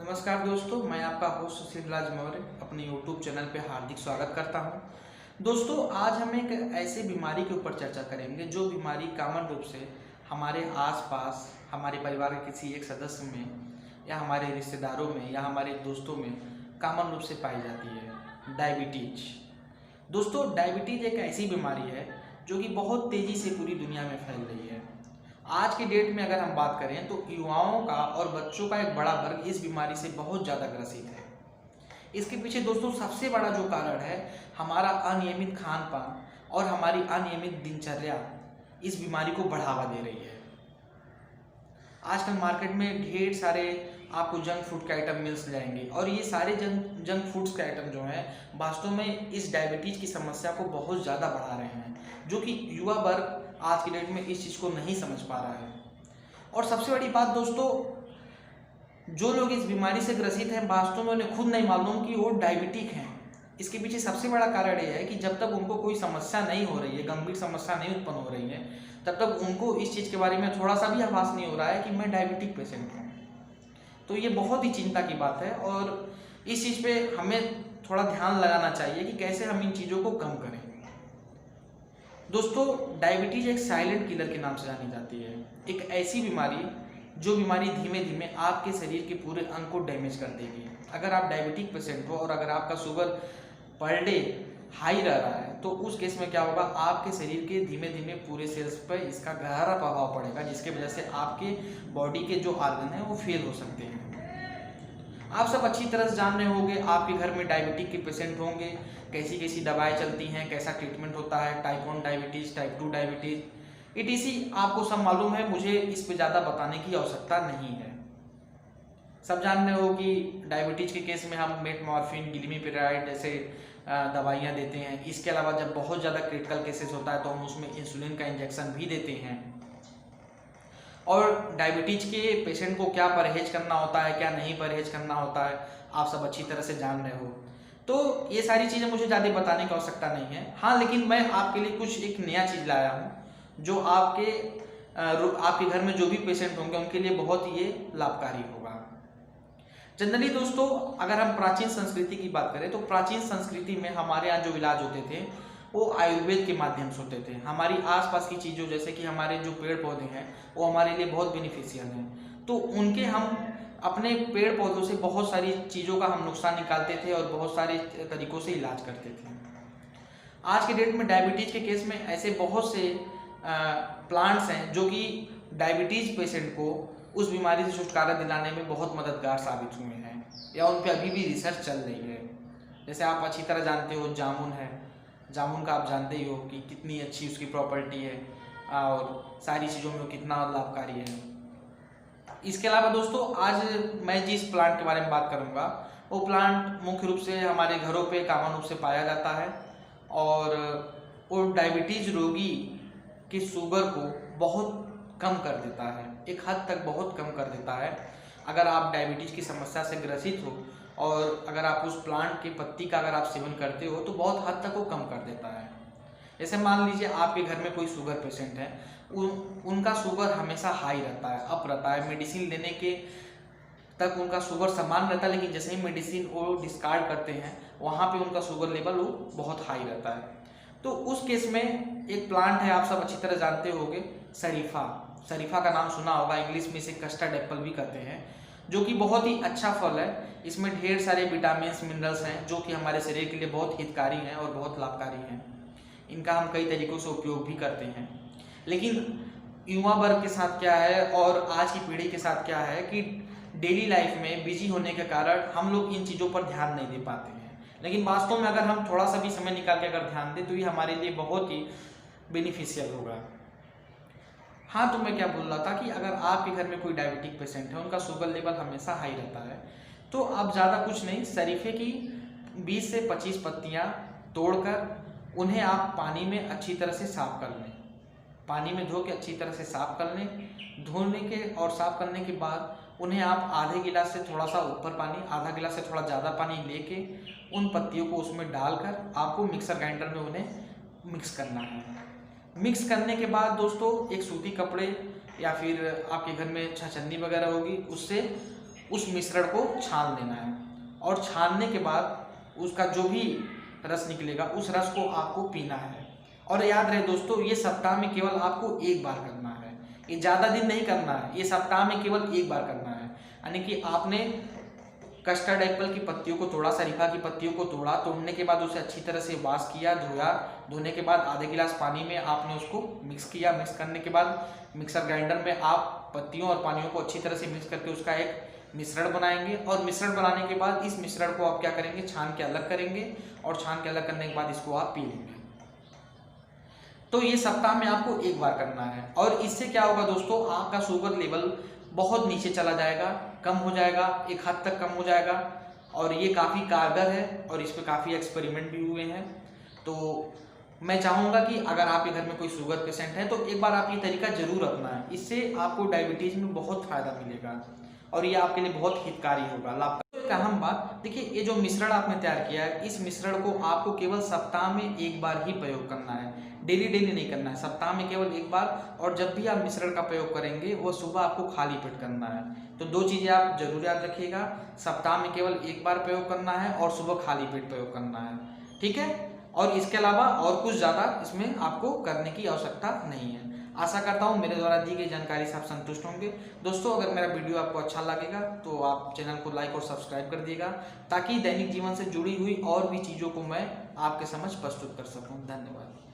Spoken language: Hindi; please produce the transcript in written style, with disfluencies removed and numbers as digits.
नमस्कार दोस्तों, मैं आपका होस्ट सुशील राज मौर्य अपने YouTube चैनल पे हार्दिक स्वागत करता हूं। दोस्तों, आज हम एक ऐसे बीमारी के ऊपर चर्चा करेंगे जो बीमारी कॉमन रूप से हमारे आसपास, हमारे परिवार के किसी एक सदस्य में या हमारे रिश्तेदारों में या हमारे दोस्तों में कॉमन रूप से पाई जाती है, डायबिटीज। दोस्तों, डायबिटीज एक ऐसी बीमारी है जो कि बहुत तेज़ी से पूरी दुनिया में फैल रही है। आज के डेट में अगर हम बात करें तो युवाओं का और बच्चों का एक बड़ा वर्ग इस बीमारी से बहुत ज़्यादा ग्रसित है। इसके पीछे दोस्तों सबसे बड़ा जो कारण है, हमारा अनियमित खान पान और हमारी अनियमित दिनचर्या इस बीमारी को बढ़ावा दे रही है। आजकल मार्केट में ढेर सारे आपको जंक फूड के आइटम मिल जाएंगे और ये सारे जंक फूड्स के आइटम जो हैं वास्तव में इस डायबिटीज़ की समस्या को बहुत ज़्यादा बढ़ा रहे हैं, जो कि युवा वर्ग आज की डेट में इस चीज़ को नहीं समझ पा रहा है। और सबसे बड़ी बात दोस्तों, जो लोग इस बीमारी से ग्रसित हैं वास्तव में उन्हें खुद नहीं मालूम कि वो डायबिटिक हैं। इसके पीछे सबसे बड़ा कारण ये है कि जब तक उनको कोई समस्या नहीं हो रही है, गंभीर समस्या नहीं उत्पन्न हो रही है, तब तक उनको इस चीज़ के बारे में थोड़ा सा भी आभास नहीं हो रहा है कि मैं डायबिटिक पेशेंट हूँ। तो ये बहुत ही चिंता की बात है और इस चीज़ पे हमें थोड़ा ध्यान लगाना चाहिए कि कैसे हम इन चीज़ों को कम करें। दोस्तों, डायबिटीज एक साइलेंट किलर के नाम से जानी जाती है। एक ऐसी बीमारी जो बीमारी धीमे धीमे आपके शरीर के पूरे अंग को डैमेज कर देगी। अगर आप डायबिटिक पेशेंट हो और अगर आपका शुगर पर डे हाई रह रहा है तो उस केस में क्या होगा, आपके शरीर के धीमे धीमे पूरे सेल्स पर इसका गहरा प्रभाव पड़ेगा, जिसके वजह से आपके बॉडी के जो ऑर्गन हैं वो फेल हो सकते हैं। आप सब अच्छी तरह से जान रहे होंगे, आपके घर में डायबिटिक के पेशेंट होंगे, कैसी कैसी दवाएं चलती हैं, कैसा ट्रीटमेंट होता है, type 1 diabetes, type 2 diabetes etc आपको सब मालूम है। मुझे इस पे ज़्यादा बताने की आवश्यकता नहीं है। सब जान रहे हो कि डायबिटीज़ के केस में हम मेटमॉर्फिन, ग्लिमिपिराइड जैसे दवाइयाँ देते हैं। इसके अलावा जब बहुत ज़्यादा क्रिटिकल केसेस होता है तो हम उसमें इंसुलिन का इंजेक्शन भी देते हैं। और डायबिटीज़ के पेशेंट को क्या परहेज करना होता है, क्या नहीं परहेज करना होता है, आप सब अच्छी तरह से जान रहे हो। तो ये सारी चीज़ें मुझे ज़्यादा बताने की आवश्यकता नहीं है। हाँ, लेकिन मैं आपके लिए कुछ एक नया चीज़ लाया हूँ जो आपके घर में जो भी पेशेंट होंगे उनके लिए बहुत ही ये लाभकारी होगा। जनरली दोस्तों, अगर हम प्राचीन संस्कृति की बात करें तो प्राचीन संस्कृति में हमारे यहाँ जो इलाज होते थे वो आयुर्वेद के माध्यम से होते थे। हमारी आसपास की चीज़ों जैसे कि हमारे जो पेड़ पौधे हैं वो हमारे लिए बहुत बेनिफिशियल हैं, तो उनके हम अपने पेड़ पौधों से बहुत सारी चीज़ों का हम नुकसान निकालते थे और बहुत सारे तरीक़ों से इलाज करते थे। आज के डेट में डायबिटीज़ के केस में ऐसे बहुत से प्लांट्स हैं जो कि डायबिटीज़ पेशेंट को उस बीमारी से छुटकारा दिलाने में बहुत मददगार साबित हुए हैं या उन पर अभी भी रिसर्च चल रही है। जैसे आप अच्छी तरह जानते हो, जामुन है। जामुन का आप जानते ही हो कि कितनी अच्छी उसकी प्रॉपर्टी है और सारी चीज़ों में वो कितना लाभकारी है। इसके अलावा दोस्तों, आज मैं जिस प्लांट के बारे में बात करूँगा वो प्लांट मुख्य रूप से हमारे घरों पे कॉमन रूप से पाया जाता है और वो डायबिटीज़ रोगी की शुगर को बहुत कम कर देता है, एक हद तक बहुत कम कर देता है। अगर आप डायबिटीज़ की समस्या से ग्रसित हो और अगर आप उस प्लांट की पत्ती का अगर आप सेवन करते हो तो बहुत हद तक वो कम कर देता है। जैसे मान लीजिए आपके घर में कोई शुगर पेशेंट है, उनका शुगर हमेशा हाई रहता है, अप रहता है, मेडिसिन लेने के तक उनका शुगर समान रहता है, लेकिन जैसे ही मेडिसिन वो डिस्कार्ड करते हैं वहाँ पे उनका शुगर लेवल वो बहुत हाई रहता है। तो उस केस में एक प्लांट है, आप सब अच्छी तरह जानते होंगे, शरीफा। शरीफा का नाम सुना होगा, इंग्लिश में इसे कस्टर्ड एप्पल भी कहते हैं, जो कि बहुत ही अच्छा फल है। इसमें ढेर सारे विटामिन्स, मिनरल्स हैं जो कि हमारे शरीर के लिए बहुत हितकारी हैं और बहुत लाभकारी हैं। इनका हम कई तरीक़ों से उपयोग भी करते हैं। लेकिन युवा वर्ग के साथ क्या है और आज की पीढ़ी के साथ क्या है कि डेली लाइफ में बिजी होने के कारण हम लोग इन चीज़ों पर ध्यान नहीं दे पाते हैं। लेकिन वास्तव में अगर हम थोड़ा सा भी समय निकाल के अगर ध्यान दें तो ये हमारे लिए बहुत ही बेनिफिशियल होगा। हाँ, तो मैं क्या बोल रहा था कि अगर आपके घर में कोई डायबिटिक पेशेंट है, उनका शुगर लेवल हमेशा हाई रहता है, तो आप ज़्यादा कुछ नहीं, शरीफे की 20 से 25 पत्तियाँ तोड़कर उन्हें आप पानी में अच्छी तरह से साफ़ कर लें। पानी में धो के अच्छी तरह से साफ़ कर लें। धोने के और साफ़ करने के बाद उन्हें आप आधे गिलास से थोड़ा सा ऊपर पानी, आधा गिलास से थोड़ा ज़्यादा पानी लेके उन पत्तियों को उसमें डालकर आपको मिक्सर ग्राइंडर में उन्हें मिक्स करना है। मिक्स करने के बाद दोस्तों, एक सूती कपड़े या फिर आपके घर में छछन्नी वगैरह होगी, उससे उस मिश्रण को छान लेना है और छानने के बाद उसका जो भी रस निकलेगा उस रस को आपको पीना है। और याद रहे दोस्तों, ये सप्ताह में केवल आपको एक बार करना है, ये ज़्यादा दिन नहीं करना है, ये सप्ताह में केवल एक बार करना है। यानी कि आपने कस्टर्ड एप्पल की पत्तियों को तोड़ा, शरीफा की पत्तियों को तोड़ा, तोड़ने के बाद उसे अच्छी तरह से वॉश किया, धोया, धोने के बाद आधे गिलास पानी में आपने उसको मिक्स किया। मिक्स करने के बाद मिक्सर ग्राइंडर में आप पत्तियों और पानियों को अच्छी तरह से मिक्स करके उसका एक मिश्रण बनाएंगे। और मिश्रण बनाने के बाद इस मिश्रण को आप क्या करेंगे, छान के अलग करेंगे और छान के अलग करने के बाद इसको आप पी लेंगे। तो ये सप्ताह में आपको एक बार करना है और इससे क्या होगा दोस्तों, आपका शुगर लेवल बहुत नीचे चला जाएगा, कम हो जाएगा, एक हद तक कम हो जाएगा। और ये काफ़ी कारगर है और इस पर काफ़ी एक्सपेरिमेंट भी हुए हैं। तो मैं चाहूँगा कि अगर आपके घर में कोई शुगर पेशेंट है तो एक बार आप ये तरीका जरूर अपनाएं, इससे आपको डायबिटीज़ में बहुत फ़ायदा मिलेगा और ये आपके लिए बहुत हितकारी होगा, लाभकारी। तो एक अहम बात देखिए, ये जो मिश्रण आपने तैयार किया है, इस मिश्रण को आपको केवल सप्ताह में एक बार ही प्रयोग करना है, डेली डेली नहीं करना है, सप्ताह में केवल एक बार। और जब भी आप मिश्रण का प्रयोग करेंगे वो सुबह आपको खाली पेट करना है। तो दो चीज़ें आप जरूर याद रखिएगा, सप्ताह में केवल एक बार प्रयोग करना है और सुबह खाली पेट प्रयोग करना है, ठीक है। और इसके अलावा और कुछ ज़्यादा इसमें आपको करने की आवश्यकता नहीं है। आशा करता हूँ मेरे द्वारा दी गई जानकारी से आप संतुष्ट होंगे। दोस्तों, अगर मेरा वीडियो आपको अच्छा लगेगा तो आप चैनल को लाइक और सब्सक्राइब कर दिएगा, ताकि दैनिक जीवन से जुड़ी हुई और भी चीज़ों को मैं आपके समझ प्रस्तुत कर सकूँ। धन्यवाद।